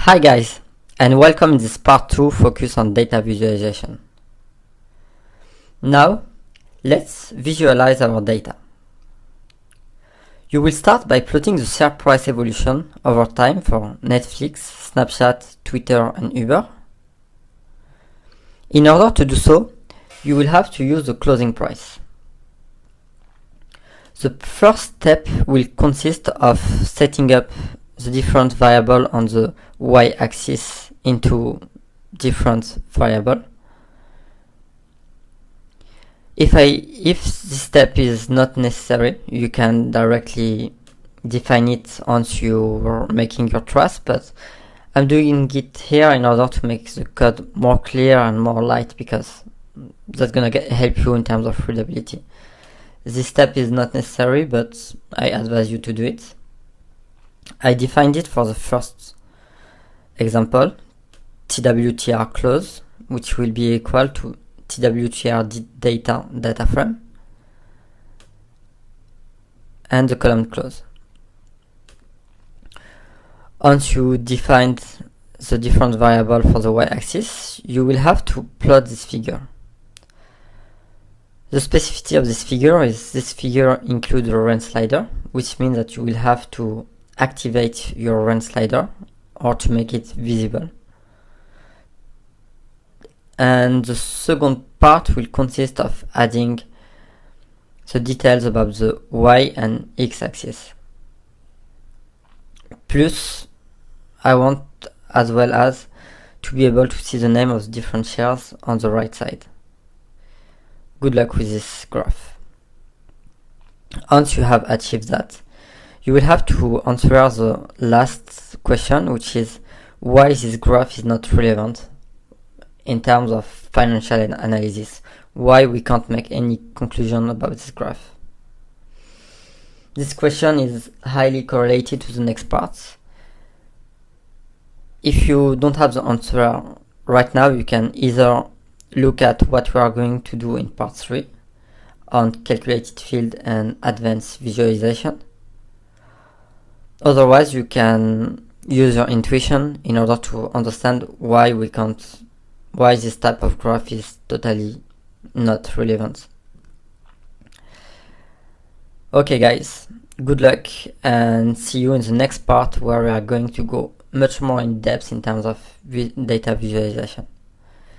Hi guys, and welcome in this part 2 focus on data visualization. Now, let's visualize our data. You will start by plotting the share price evolution over time for Netflix, Snapchat, Twitter and Uber. In order to do so, you will have to use the closing price. The first step will consist of setting up the different variable on the y-axis into different variable. If this step is not necessary, you can directly define it once you're making your trace, but I'm doing it here in order to make the code more clear and more light, because that's gonna help you in terms of readability. This step is not necessary, but I advise you to do it. I defined it for the first example, twtr close, which will be equal to twtr data frame and the column close. Once you defined the different variable for the y-axis, you will have to plot this figure. The specificity of this figure is this figure includes a run slider, which means that you will have to activate your run slider or to make it visible. And the second part will consist of adding the details about the y and x axis. Plus, I want as well as to be able to see the name of the different shares on the right side. Good luck with this graph. Once you have achieved that, you will have to answer the last question, which is why this graph is not relevant in terms of financial analysis. Why we can't make any conclusion about this graph. This question is highly correlated to the next part. If you don't have the answer right now, you can either look at what we are going to do in part 3 on calculated field and advanced visualization. Otherwise, you can use your intuition in order to understand why this type of graph is totally not relevant. Okay guys, good luck and see you in the next part, where we are going to go much more in depth in terms of data visualization.